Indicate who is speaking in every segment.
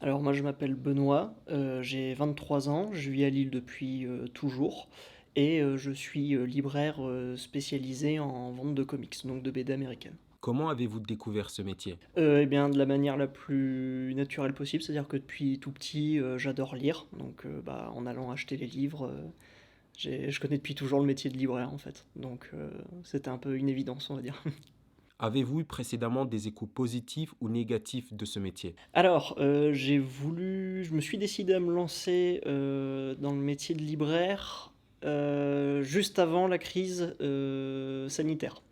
Speaker 1: Alors moi je m'appelle Benoît, j'ai 23 ans, je vis à Lille depuis toujours et je suis libraire spécialisé en vente de comics, donc de BD américaine.
Speaker 2: Comment avez-vous découvert ce métier?
Speaker 1: Eh bien de la manière la plus naturelle possible, c'est-à-dire que depuis tout petit j'adore lire, donc en allant acheter les livres, je connais depuis toujours le métier de libraire en fait, donc c'était un peu une évidence on va dire.
Speaker 2: Avez-vous eu précédemment des échos positifs ou négatifs de ce métier?
Speaker 1: Alors, je me suis décidé à me lancer, dans le métier de libraire, juste avant la crise, sanitaire.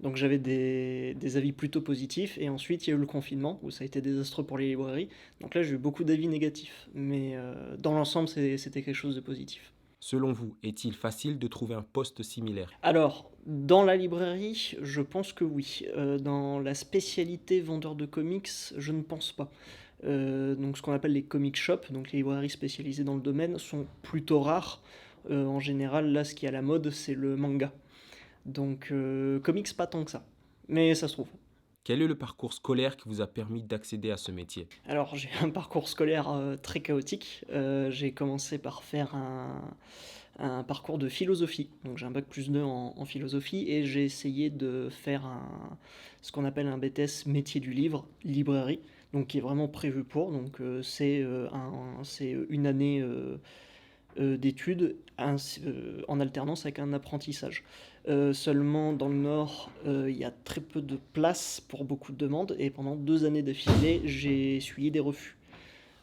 Speaker 1: Donc j'avais des avis plutôt positifs et ensuite il y a eu le confinement où ça a été désastreux pour les librairies. Donc là, j'ai eu beaucoup d'avis négatifs, mais dans l'ensemble, c'était quelque chose de positif.
Speaker 2: Selon vous, est-il facile de trouver un poste similaire?
Speaker 1: Alors, dans la librairie, je pense que oui. Dans la spécialité vendeur de comics, je ne pense pas. Donc ce qu'on appelle les comic shops, donc les librairies spécialisées dans le domaine, sont plutôt rares. En général, là, ce qui est à la mode, c'est le manga. Donc comics, pas tant que ça. Mais ça se trouve.
Speaker 2: Quel est le parcours scolaire qui vous a permis d'accéder à ce métier?
Speaker 1: Alors j'ai un parcours scolaire très chaotique. J'ai commencé par faire un parcours de philosophie. Donc j'ai un bac plus 2 en philosophie et j'ai essayé de faire ce qu'on appelle un BTS métier du livre, librairie, donc qui est vraiment prévu pour. Donc c'est une année d'études en alternance avec un apprentissage. Seulement dans le Nord, il y a très peu de place pour beaucoup de demandes et pendant 2 années d'affilée, j'ai essuyé des refus.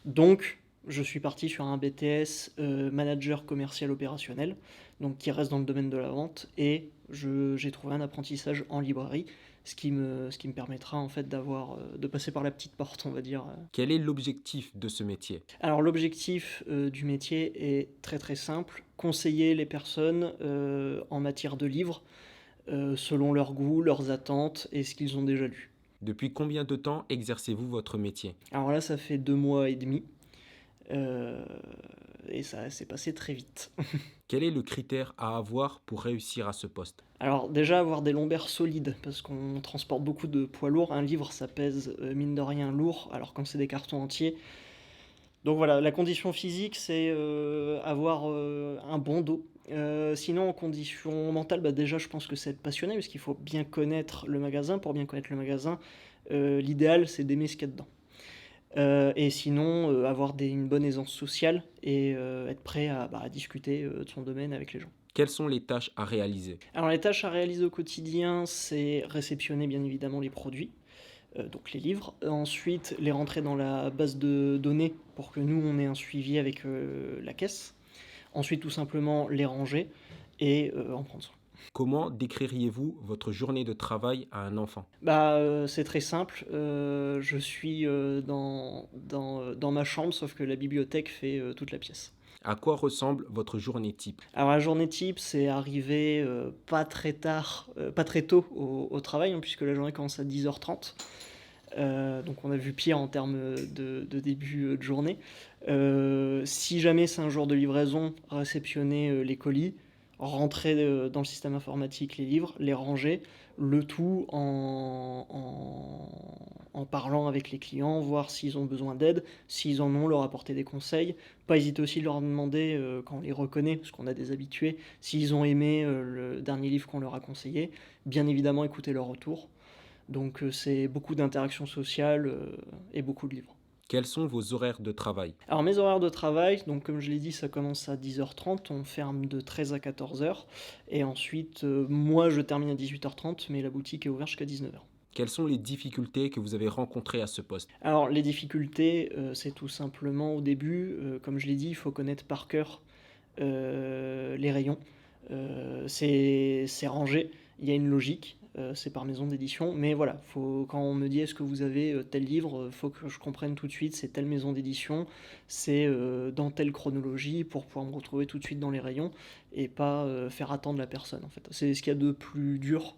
Speaker 1: Donc, je suis parti sur un BTS manager commercial opérationnel, donc qui reste dans le domaine de la vente, et j'ai trouvé un apprentissage en librairie, ce qui me permettra en fait de passer par la petite porte, on va dire.
Speaker 2: Quel est l'objectif de ce métier?
Speaker 1: Alors l'objectif du métier est très très simple, conseiller les personnes en matière de livres, selon leurs goûts, leurs attentes et ce qu'ils ont déjà lu.
Speaker 2: Depuis combien de temps exercez-vous votre métier?
Speaker 1: Alors là, ça fait 2 mois et demi. Euh, et ça s'est passé très vite.
Speaker 2: Quel est le critère à avoir pour réussir à ce poste?
Speaker 1: Alors déjà avoir des lombaires solides, parce qu'on transporte beaucoup de poids lourds, un livre ça pèse mine de rien lourd, alors quand c'est des cartons entiers. Donc voilà, la condition physique c'est avoir un bon dos. Sinon en condition mentale, déjà je pense que c'est être passionné, parce qu'il faut bien connaître le magasin. Pour bien connaître le magasin, l'idéal c'est d'aimer ce qu'il y a dedans. Et sinon, avoir une bonne aisance sociale et être prêt à discuter de son domaine avec les gens.
Speaker 2: Quelles sont les tâches à réaliser?
Speaker 1: Alors les tâches à réaliser au quotidien, c'est réceptionner bien évidemment les produits, donc les livres. Ensuite, les rentrer dans la base de données pour que nous, on ait un suivi avec la caisse. Ensuite, tout simplement les ranger et en prendre soin.
Speaker 2: Comment décririez-vous votre journée de travail à un enfant?
Speaker 1: C'est très simple. Je suis dans ma chambre, sauf que la bibliothèque fait toute la pièce.
Speaker 2: À quoi ressemble votre journée type?
Speaker 1: Alors la journée type, c'est arriver pas très tard, pas très tôt au travail, hein, puisque la journée commence à 10h30. Donc on a vu pire en termes de début de journée. Si jamais c'est un jour de livraison, réceptionner les colis, rentrer dans le système informatique les livres, les ranger, le tout en parlant avec les clients, voir s'ils ont besoin d'aide, s'ils en ont, leur apporter des conseils. Pas hésiter aussi de leur demander, quand on les reconnaît, parce qu'on a des habitués, s'ils ont aimé le dernier livre qu'on leur a conseillé. Bien évidemment écouter leur retour. Donc c'est beaucoup d'interactions sociales et beaucoup de livres.
Speaker 2: Quels sont vos horaires de travail?
Speaker 1: Alors mes horaires de travail, donc comme je l'ai dit, ça commence à 10h30, on ferme de 13 à 14h, et ensuite moi je termine à 18h30, mais la boutique est ouverte jusqu'à 19h.
Speaker 2: Quelles sont les difficultés que vous avez rencontrées à ce poste?
Speaker 1: Alors les difficultés, c'est tout simplement au début, comme je l'ai dit, il faut connaître par cœur les rayons. C'est rangé, il y a une logique, c'est par maison d'édition, mais voilà, quand on me dit est-ce que vous avez tel livre, faut que je comprenne tout de suite, c'est telle maison d'édition, c'est dans telle chronologie pour pouvoir me retrouver tout de suite dans les rayons et pas faire attendre la personne en fait. C'est ce qu'il y a de plus dur,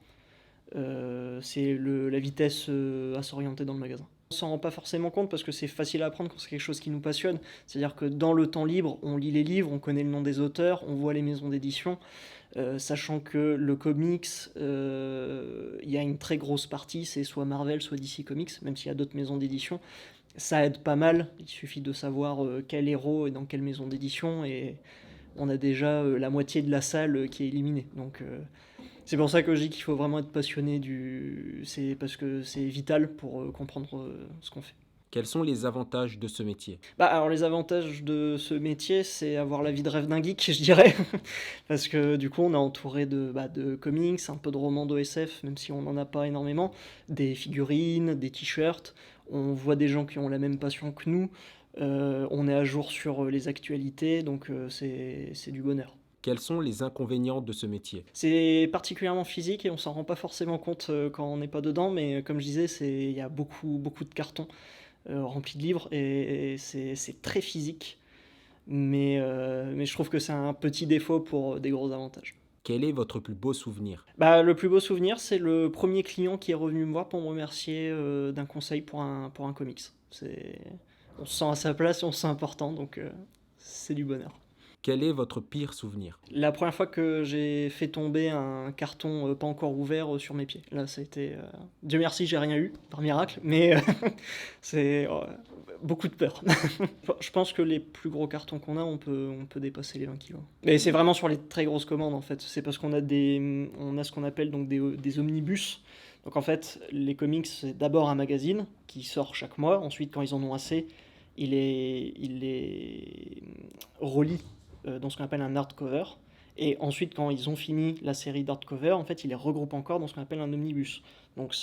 Speaker 1: c'est la vitesse à s'orienter dans le magasin. On s'en rend pas forcément compte parce que c'est facile à apprendre quand c'est quelque chose qui nous passionne. C'est-à-dire que dans le temps libre, on lit les livres, on connaît le nom des auteurs, on voit les maisons d'édition, sachant que le comics, il y a une très grosse partie, c'est soit Marvel, soit DC Comics, même s'il y a d'autres maisons d'édition. Ça aide pas mal, il suffit de savoir, quel héros est dans quelle maison d'édition et on a déjà, la moitié de la salle, qui est éliminée. Donc c'est pour ça que je dis qu'il faut vraiment être passionné c'est parce que c'est vital pour, comprendre, ce qu'on fait.
Speaker 2: Quels sont les avantages de ce métier?
Speaker 1: Bah, alors les avantages de ce métier, c'est avoir la vie de rêve d'un geek, je dirais. Parce que du coup, on est entouré de comics, un peu de romans d'OSF, même si on n'en a pas énormément, des figurines, des t-shirts. On voit des gens qui ont la même passion que nous. On est à jour sur les actualités, donc c'est du bonheur.
Speaker 2: Quels sont les inconvénients de ce métier?
Speaker 1: C'est particulièrement physique et on s'en rend pas forcément compte quand on n'est pas dedans, mais comme je disais, il y a beaucoup, beaucoup de cartons remplis de livres et c'est très physique. Mais je trouve que c'est un petit défaut pour des gros avantages.
Speaker 2: Quel est votre plus beau souvenir?
Speaker 1: Bah, le plus beau souvenir, c'est le premier client qui est revenu me voir pour me remercier d'un conseil pour un comics. On se sent à sa place et on se sent important, donc c'est du bonheur.
Speaker 2: Quel est votre pire souvenir?
Speaker 1: La première fois que j'ai fait tomber un carton pas encore ouvert sur mes pieds. Là, ça a été. Dieu merci, j'ai rien eu, par miracle, mais c'est beaucoup de peur. Je pense que les plus gros cartons qu'on a, on peut dépasser les 20 kilos. Mais c'est vraiment sur les très grosses commandes en fait. C'est parce on a ce qu'on appelle donc des omnibus. Donc en fait, les comics, c'est d'abord un magazine qui sort chaque mois. Ensuite, quand ils en ont assez, il les relie dans ce qu'on appelle un hardcover. Et ensuite, quand ils ont fini la série d'hardcover, en fait, ils les regroupent encore dans ce qu'on appelle un omnibus. Donc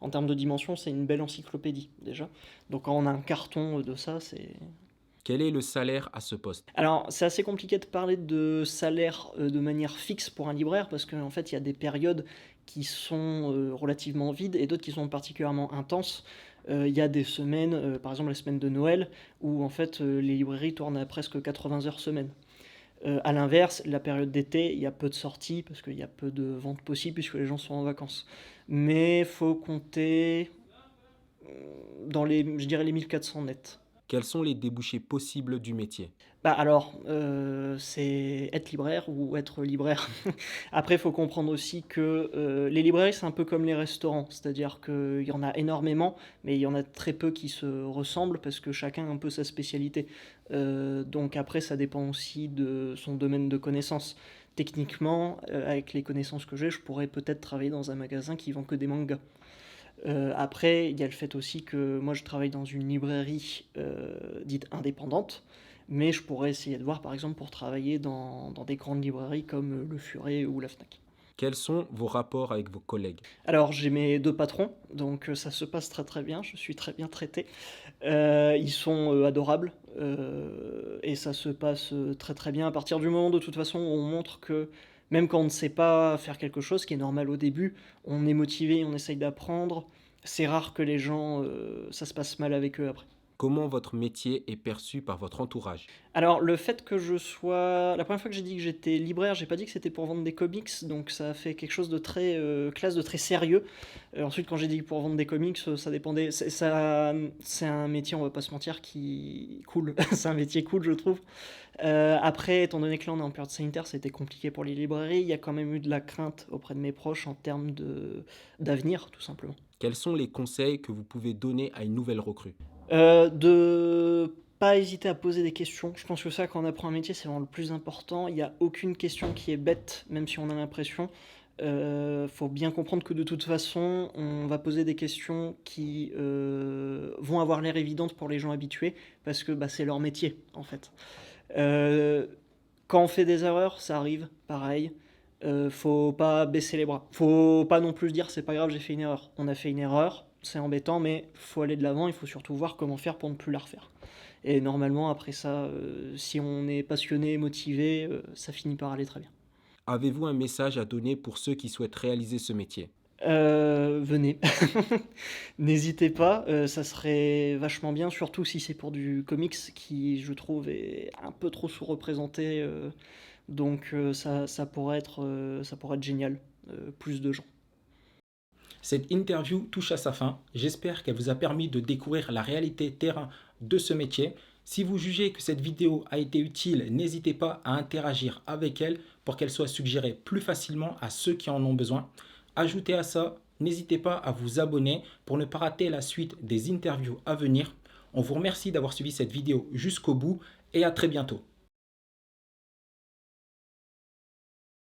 Speaker 1: en termes de dimension, c'est une belle encyclopédie déjà. Donc quand on a un carton de ça, c'est...
Speaker 2: Quel est le salaire à ce poste?
Speaker 1: Alors, c'est assez compliqué de parler de salaire de manière fixe pour un libraire parce qu'en fait, il y a des périodes qui sont relativement vides et d'autres qui sont particulièrement intenses. Il y a des semaines, par exemple la semaine de Noël, où en fait les librairies tournent à presque 80 heures semaine. À l'inverse, la période d'été, il y a peu de sorties parce qu'il y a peu de ventes possibles puisque les gens sont en vacances. Mais faut compter dans je dirais les 1400 nets.
Speaker 2: Quels sont les débouchés possibles du métier?
Speaker 1: Bah alors, c'est être libraire ou être libraire. Après, il faut comprendre aussi que les librairies, c'est un peu comme les restaurants, c'est-à-dire qu'il y en a énormément, mais il y en a très peu qui se ressemblent parce que chacun a un peu sa spécialité. Donc après, ça dépend aussi de son domaine de connaissances. Techniquement, avec les connaissances que j'ai, je pourrais peut-être travailler dans un magasin qui vend que des mangas. Après, il y a le fait aussi que moi je travaille dans une librairie dite indépendante, mais je pourrais essayer de voir par exemple pour travailler dans des grandes librairies comme Le Furet ou la Fnac.
Speaker 2: Quels sont vos rapports avec vos collègues?
Speaker 1: Alors j'ai mes deux patrons, donc ça se passe très très bien, je suis très bien traité. Ils sont adorables et ça se passe très très bien à partir du moment de toute façon où on montre que même quand on ne sait pas faire quelque chose, ce qui est normal au début, on est motivé, on essaye d'apprendre. C'est rare que les gens, ça se passe mal avec eux après.
Speaker 2: Comment votre métier est perçu par votre entourage?
Speaker 1: Alors, le fait que je sois. La première fois que j'ai dit que j'étais libraire, j'ai pas dit que c'était pour vendre des comics, donc ça a fait quelque chose de très classe, de très sérieux. Ensuite, quand j'ai dit pour vendre des comics, ça dépendait. C'est un métier, on va pas se mentir, qui cool. C'est un métier cool, je trouve. Après, étant donné que là on est en période sanitaire, c'était compliqué pour les librairies. Il y a quand même eu de la crainte auprès de mes proches en termes d'avenir, tout simplement.
Speaker 2: Quels sont les conseils que vous pouvez donner à une nouvelle recrue?
Speaker 1: De pas hésiter à poser des questions. Je pense que ça, quand on apprend un métier, c'est vraiment le plus important. Il n'y a aucune question qui est bête, même si on a l'impression. Faut bien comprendre que de toute façon, on va poser des questions qui vont avoir l'air évidentes pour les gens habitués, parce que bah, c'est leur métier, en fait. Euh, Quand on fait des erreurs, ça arrive, pareil. Faut pas baisser les bras. Faut pas non plus se dire c'est pas grave, j'ai fait une erreur. On a fait une erreur, c'est embêtant, mais faut aller de l'avant. Il faut surtout voir comment faire pour ne plus la refaire. Et normalement, après ça, si on est passionné, motivé, ça finit par aller très bien.
Speaker 2: Avez-vous un message à donner pour ceux qui souhaitent réaliser ce métier?
Speaker 1: Venez, n'hésitez pas, ça serait vachement bien, surtout si c'est pour du comics qui, je trouve, est un peu trop sous-représenté. Donc ça pourrait être génial, plus de gens.
Speaker 3: Cette interview touche à sa fin. J'espère qu'elle vous a permis de découvrir la réalité terrain de ce métier. Si vous jugez que cette vidéo a été utile, n'hésitez pas à interagir avec elle pour qu'elle soit suggérée plus facilement à ceux qui en ont besoin. Ajoutez à ça n'hésitez pas à vous abonner pour ne pas rater la suite des interviews à venir. On vous remercie d'avoir suivi cette vidéo jusqu'au bout et à très bientôt.